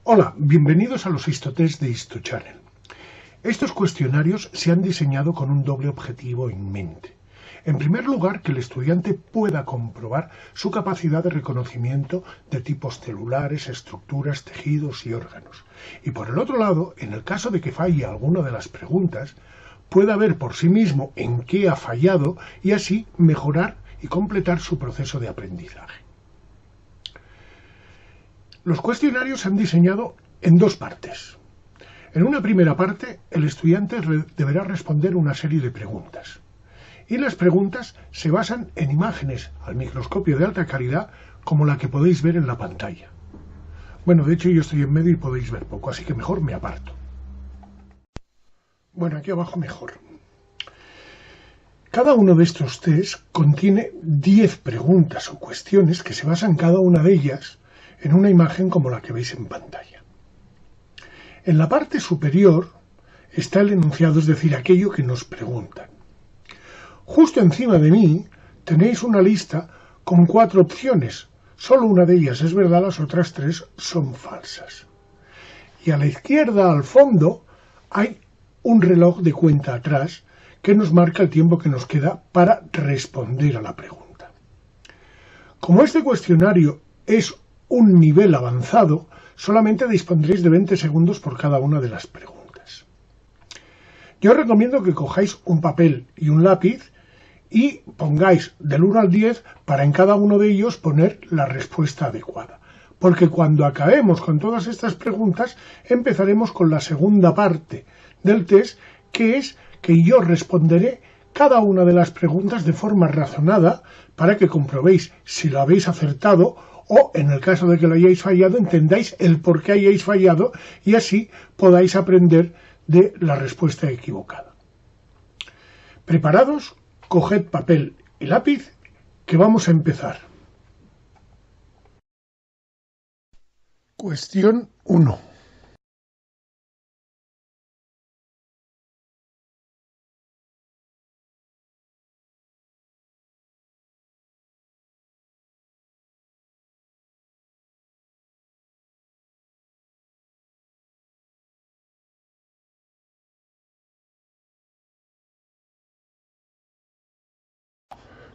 Hola, bienvenidos a los Histotest de HistoChannel. Estos cuestionarios se han diseñado con un doble objetivo en mente. En primer lugar, que el estudiante pueda comprobar su capacidad de reconocimiento de tipos celulares, estructuras, tejidos y órganos. Y por el otro lado, en el caso de que falle alguna de las preguntas, pueda ver por sí mismo en qué ha fallado y así mejorar y completar su proceso de aprendizaje. Los cuestionarios se han diseñado en dos partes. En una primera parte, el estudiante deberá responder una serie de preguntas. Y las preguntas se basan en imágenes al microscopio de alta calidad como la que podéis ver en la pantalla. Bueno, de hecho yo estoy en medio y podéis ver poco, así que mejor me aparto. Bueno, aquí abajo mejor. Cada uno de estos test contiene 10 preguntas o cuestiones que se basan cada una de ellas en una imagen como la que veis en pantalla. En la parte superior está el enunciado, es decir, aquello que nos preguntan. Justo encima de mí tenéis una lista con 4 opciones. Solo una de ellas es verdad, las otras 3 son falsas. Y a la izquierda, al fondo, hay un reloj de cuenta atrás que nos marca el tiempo que nos queda para responder a la pregunta. Como este cuestionario es un nivel avanzado, solamente dispondréis de 20 segundos por cada una de las preguntas. Yo os recomiendo que cojáis un papel y un lápiz y pongáis del 1 al 10 para en cada uno de ellos poner la respuesta adecuada. Porque cuando acabemos con todas estas preguntas, empezaremos con la segunda parte del test, que es que yo responderé cada una de las preguntas de forma razonada para que comprobéis si lo habéis acertado o, en el caso de que lo hayáis fallado, entendáis el por qué hayáis fallado y así podáis aprender de la respuesta equivocada. ¿Preparados? Coged papel y lápiz, que vamos a empezar. Cuestión 1.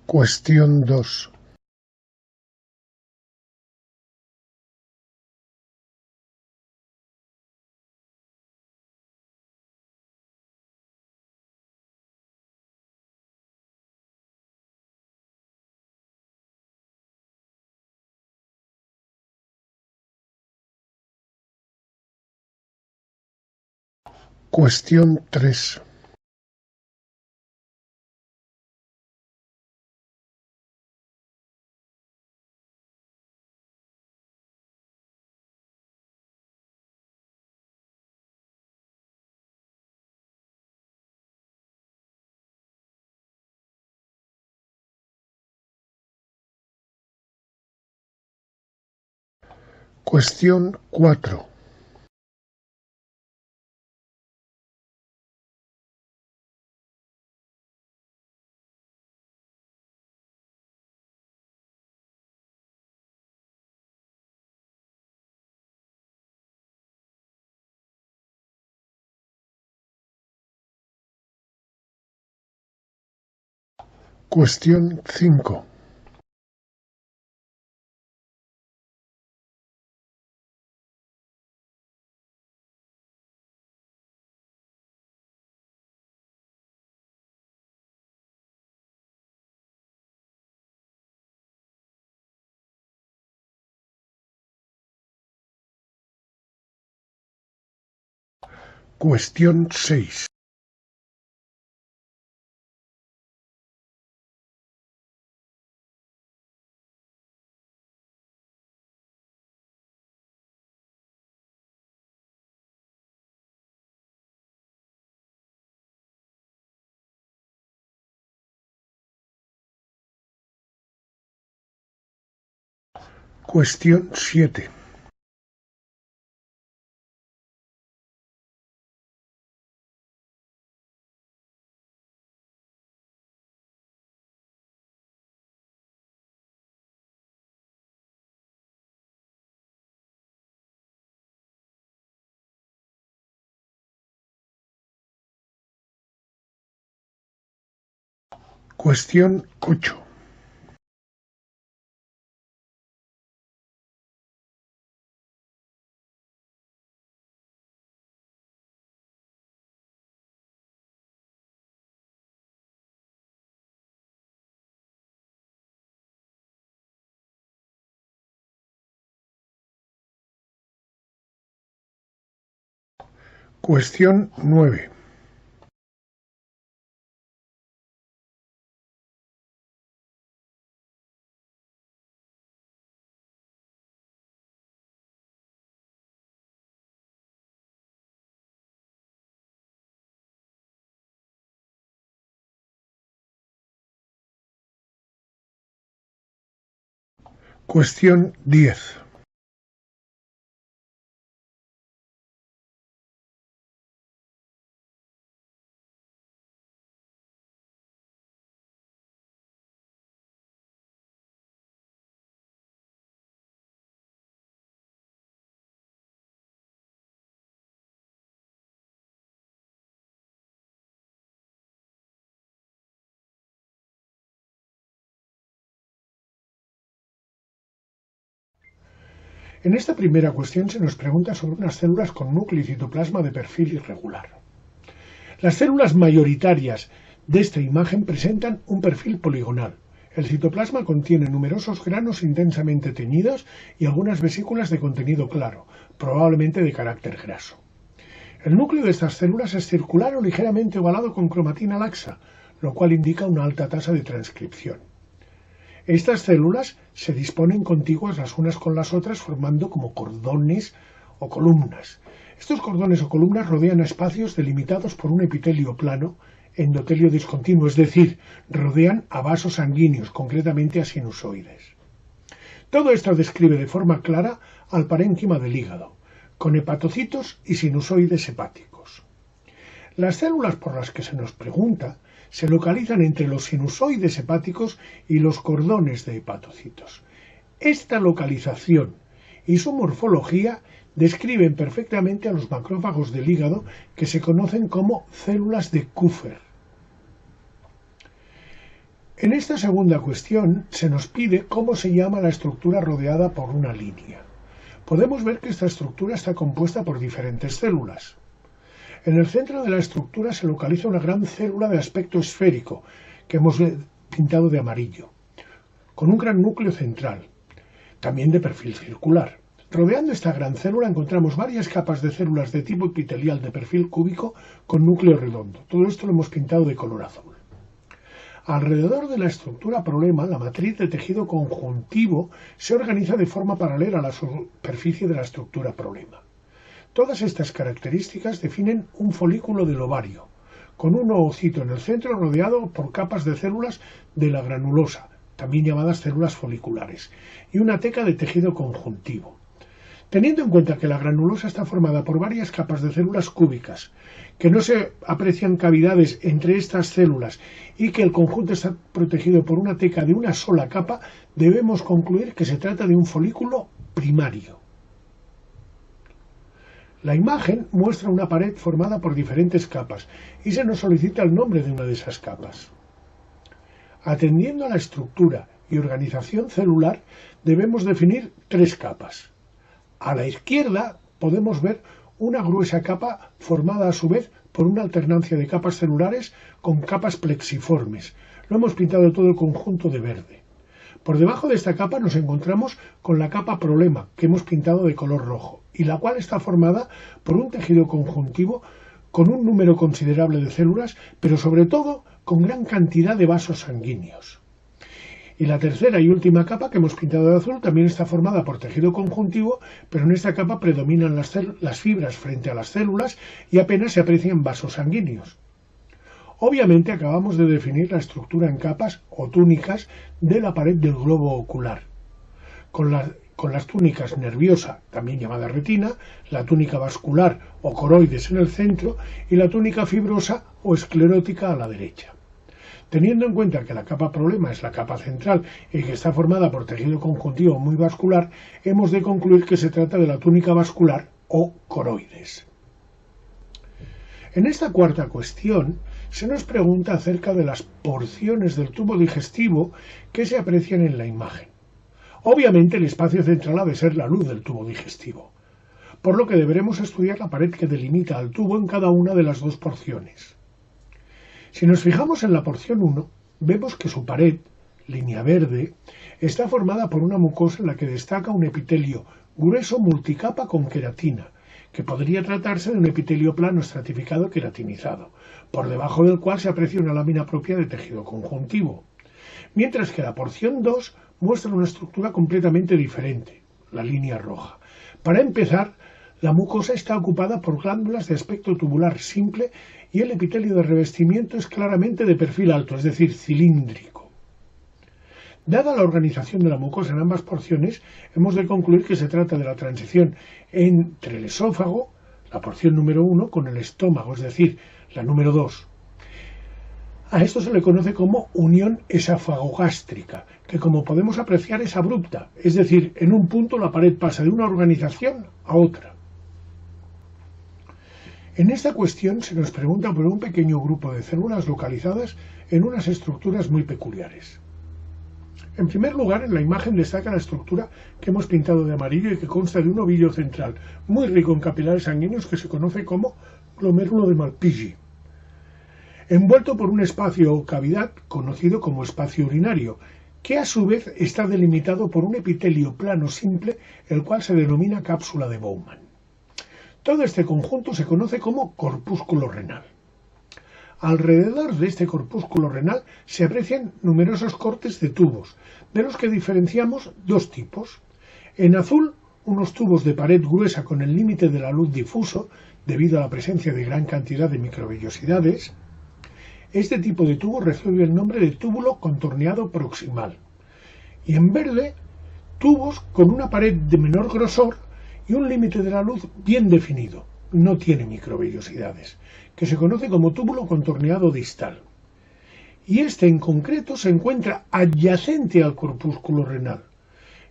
Cuestión 2. Cuestión 3. Cuestión 4. Cuestión 5. Cuestión 6. Cuestión 7. Cuestión 8. Cuestión 9. Cuestión 10. En esta primera cuestión se nos pregunta sobre unas células con núcleo y citoplasma de perfil irregular. Las células mayoritarias de esta imagen presentan un perfil poligonal. El citoplasma contiene numerosos granos intensamente teñidos y algunas vesículas de contenido claro, probablemente de carácter graso. El núcleo de estas células es circular o ligeramente ovalado con cromatina laxa, lo cual indica una alta tasa de transcripción. Estas células se disponen contiguas las unas con las otras formando como cordones o columnas. Estos cordones o columnas rodean a espacios delimitados por un epitelio plano, endotelio discontinuo, es decir, rodean a vasos sanguíneos, concretamente a sinusoides. Todo esto describe de forma clara al parénquima del hígado, con hepatocitos y sinusoides hepáticos. Las células por las que se nos pregunta se localizan entre los sinusoides hepáticos y los cordones de hepatocitos. Esta localización y su morfología describen perfectamente a los macrófagos del hígado, que se conocen como células de Kupffer. En esta segunda cuestión se nos pide cómo se llama la estructura rodeada por una línea. Podemos ver que esta estructura está compuesta por diferentes células. En el centro de la estructura se localiza una gran célula de aspecto esférico, que hemos pintado de amarillo, con un gran núcleo central, también de perfil circular. Rodeando esta gran célula encontramos varias capas de células de tipo epitelial de perfil cúbico con núcleo redondo. Todo esto lo hemos pintado de color azul. Alrededor de la estructura problema, la matriz de tejido conjuntivo se organiza de forma paralela a la superficie de la estructura problema. Todas estas características definen un folículo del ovario, con un ovocito en el centro rodeado por capas de células de la granulosa, también llamadas células foliculares, y una teca de tejido conjuntivo. Teniendo en cuenta que la granulosa está formada por varias capas de células cúbicas, que no se aprecian cavidades entre estas células y que el conjunto está protegido por una teca de una sola capa, debemos concluir que se trata de un folículo primario. La imagen muestra una pared formada por diferentes capas y se nos solicita el nombre de una de esas capas. Atendiendo a la estructura y organización celular, debemos definir tres capas. A la izquierda podemos ver una gruesa capa formada a su vez por una alternancia de capas celulares con capas plexiformes. Lo hemos pintado todo el conjunto de verde. Por debajo de esta capa nos encontramos con la capa problema, que hemos pintado de color rojo, y la cual está formada por un tejido conjuntivo con un número considerable de células, pero sobre todo con gran cantidad de vasos sanguíneos. Y la tercera y última capa, que hemos pintado de azul, también está formada por tejido conjuntivo, pero en esta capa predominan las fibras frente a las células y apenas se aprecian vasos sanguíneos. Obviamente acabamos de definir la estructura en capas o túnicas de la pared del globo ocular, con las túnicas nerviosa, también llamada retina, la túnica vascular o coroides en el centro y la túnica fibrosa o esclerótica a la derecha. Teniendo en cuenta que la capa problema es la capa central y que está formada por tejido conjuntivo muy vascular, hemos de concluir que se trata de la túnica vascular o coroides. En esta cuarta cuestión se nos pregunta acerca de las porciones del tubo digestivo que se aprecian en la imagen. Obviamente el espacio central ha de ser la luz del tubo digestivo, por lo que deberemos estudiar la pared que delimita al tubo en cada una de las dos porciones. Si nos fijamos en la porción 1, vemos que su pared, línea verde, está formada por una mucosa en la que destaca un epitelio grueso multicapa con queratina, que podría tratarse de un epitelio plano estratificado queratinizado, por debajo del cual se aprecia una lámina propia de tejido conjuntivo, mientras que la porción 2 muestra una estructura completamente diferente, la línea roja. Para empezar, la mucosa está ocupada por glándulas de aspecto tubular simple y el epitelio de revestimiento es claramente de perfil alto, es decir, cilíndrico. Dada la organización de la mucosa en ambas porciones, hemos de concluir que se trata de la transición entre el esófago, la porción número 1, con el estómago, es decir, la número 2. A esto se le conoce como unión esofagogástrica, que como podemos apreciar es abrupta, es decir, en un punto la pared pasa de una organización a otra. En esta cuestión se nos pregunta por un pequeño grupo de células localizadas en unas estructuras muy peculiares. En primer lugar, en la imagen destaca la estructura que hemos pintado de amarillo y que consta de un ovillo central, muy rico en capilares sanguíneos que se conoce como glomérulo de Malpighi, envuelto por un espacio o cavidad conocido como espacio urinario, que a su vez está delimitado por un epitelio plano simple, el cual se denomina cápsula de Bowman. Todo este conjunto se conoce como corpúsculo renal. Alrededor de este corpúsculo renal se aprecian numerosos cortes de tubos, de los que diferenciamos dos tipos. En azul, unos tubos de pared gruesa con el límite de la luz difuso, debido a la presencia de gran cantidad de microvellosidades. Este tipo de tubo recibe el nombre de túbulo contorneado proximal. Y en verde, tubos con una pared de menor grosor y un límite de la luz bien definido, no tiene microvellosidades, que se conoce como túbulo contorneado distal. Y este en concreto se encuentra adyacente al corpúsculo renal.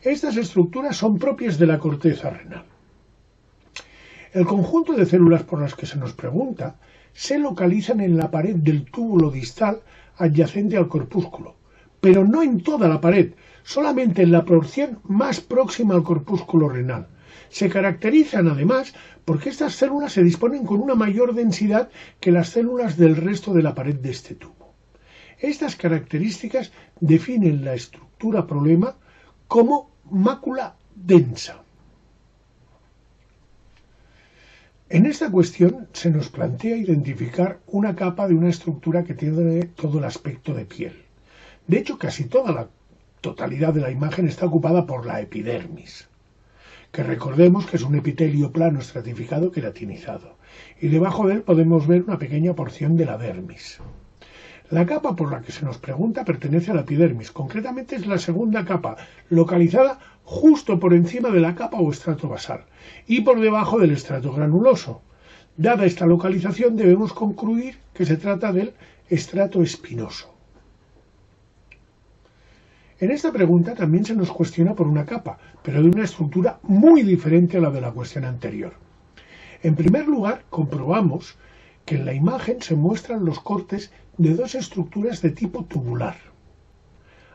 Estas estructuras son propias de la corteza renal. El conjunto de células por las que se nos pregunta se localizan en la pared del túbulo distal adyacente al corpúsculo, pero no en toda la pared, solamente en la porción más próxima al corpúsculo renal. Se caracterizan además porque estas células se disponen con una mayor densidad que las células del resto de la pared de este tubo. Estas características definen la estructura problema como mácula densa. En esta cuestión se nos plantea identificar una capa de una estructura que tiene todo el aspecto de piel. De hecho, casi toda la totalidad de la imagen está ocupada por la epidermis, que recordemos que es un epitelio plano estratificado queratinizado, y debajo de él podemos ver una pequeña porción de la dermis. La capa por la que se nos pregunta pertenece a la epidermis, concretamente es la segunda capa, localizada justo por encima de la capa o estrato basal, y por debajo del estrato granuloso. Dada esta localización debemos concluir que se trata del estrato espinoso. En esta pregunta también se nos cuestiona por una capa, pero de una estructura muy diferente a la de la cuestión anterior. En primer lugar, comprobamos que en la imagen se muestran los cortes de dos estructuras de tipo tubular.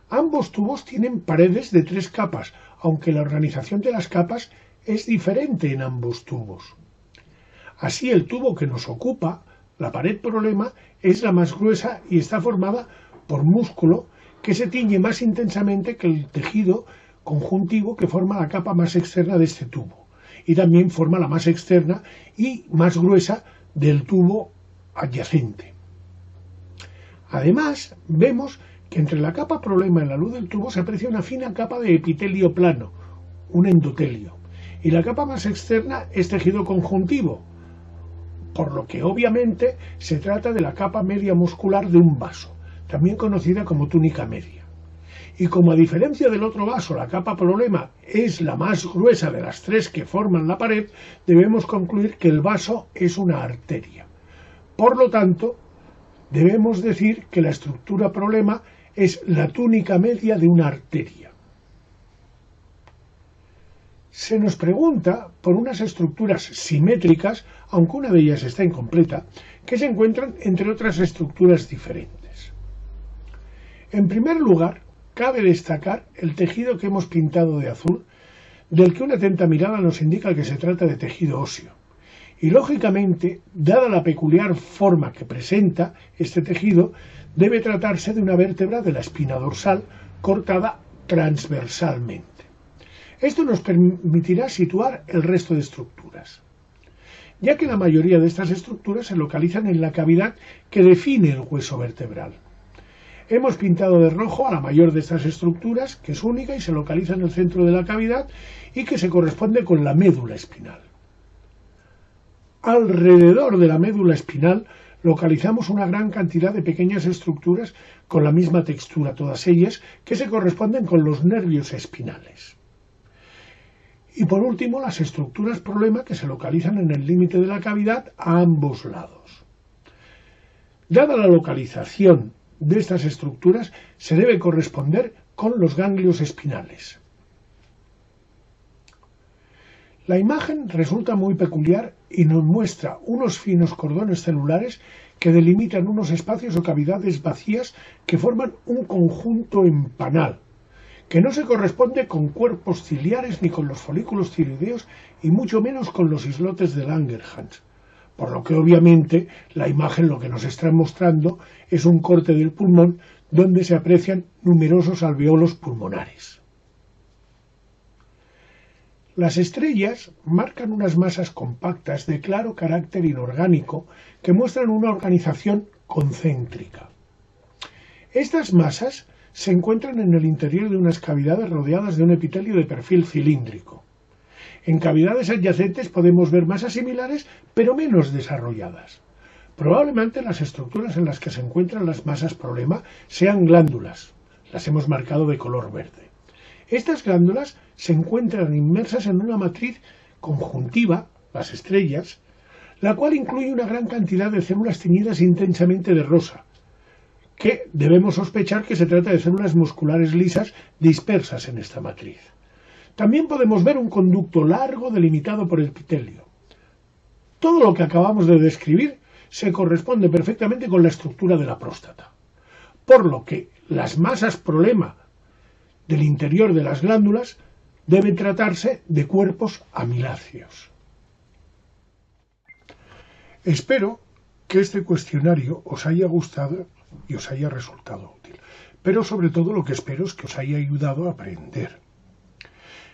Ambos tubos tienen paredes de 3 capas, aunque la organización de las capas es diferente en ambos tubos. Así, el tubo que nos ocupa, la pared problema, es la más gruesa y está formada por músculo que se tiñe más intensamente que el tejido conjuntivo que forma la capa más externa de este tubo, y también forma la más externa y más gruesa del tubo adyacente. Además, vemos que entre la capa problema y la luz del tubo se aprecia una fina capa de epitelio plano, un endotelio, y la capa más externa es tejido conjuntivo, por lo que obviamente se trata de la capa media muscular de un vaso, también conocida como túnica media. Y como a diferencia del otro vaso, la capa problema es la más gruesa de las 3 que forman la pared, debemos concluir que el vaso es una arteria. Por lo tanto, debemos decir que la estructura problema es la túnica media de una arteria. Se nos pregunta por unas estructuras simétricas, aunque una de ellas está incompleta, que se encuentran entre otras estructuras diferentes. En primer lugar, cabe destacar el tejido que hemos pintado de azul, del que una atenta mirada nos indica que se trata de tejido óseo. Y lógicamente, dada la peculiar forma que presenta este tejido, debe tratarse de una vértebra de la espina dorsal cortada transversalmente. Esto nos permitirá situar el resto de estructuras, ya que la mayoría de estas estructuras se localizan en la cavidad que define el hueso vertebral. Hemos pintado de rojo a la mayor de estas estructuras, que es única y se localiza en el centro de la cavidad y que se corresponde con la médula espinal. Alrededor de la médula espinal localizamos una gran cantidad de pequeñas estructuras con la misma textura, todas ellas, que se corresponden con los nervios espinales. Y por último, las estructuras problema que se localizan en el límite de la cavidad a ambos lados. Dada la localización de estas estructuras, se debe corresponder con los ganglios espinales. La imagen resulta muy peculiar y nos muestra unos finos cordones celulares que delimitan unos espacios o cavidades vacías que forman un conjunto empanal, que no se corresponde con cuerpos ciliares ni con los folículos tiroideos y mucho menos con los islotes de Langerhans, por lo que obviamente la imagen lo que nos está mostrando es un corte del pulmón donde se aprecian numerosos alveolos pulmonares. Las estrellas marcan unas masas compactas de claro carácter inorgánico que muestran una organización concéntrica. Estas masas se encuentran en el interior de unas cavidades rodeadas de un epitelio de perfil cilíndrico. En cavidades adyacentes podemos ver masas similares, pero menos desarrolladas. Probablemente las estructuras en las que se encuentran las masas problema sean glándulas. Las hemos marcado de color verde. Estas glándulas se encuentran inmersas en una matriz conjuntiva, las estrellas, la cual incluye una gran cantidad de células teñidas intensamente de rosa, que debemos sospechar que se trata de células musculares lisas dispersas en esta matriz. También podemos ver un conducto largo delimitado por el epitelio. Todo lo que acabamos de describir se corresponde perfectamente con la estructura de la próstata, por lo que las masas problema del interior de las glándulas deben tratarse de cuerpos amiláceos. Espero que este cuestionario os haya gustado y os haya resultado útil, pero sobre todo lo que espero es que os haya ayudado a aprender.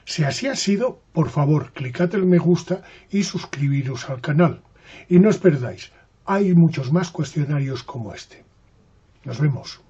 Si así ha sido, por favor, clicad el me gusta y suscribiros al canal. Y no os perdáis, hay muchos más cuestionarios como este. Nos vemos.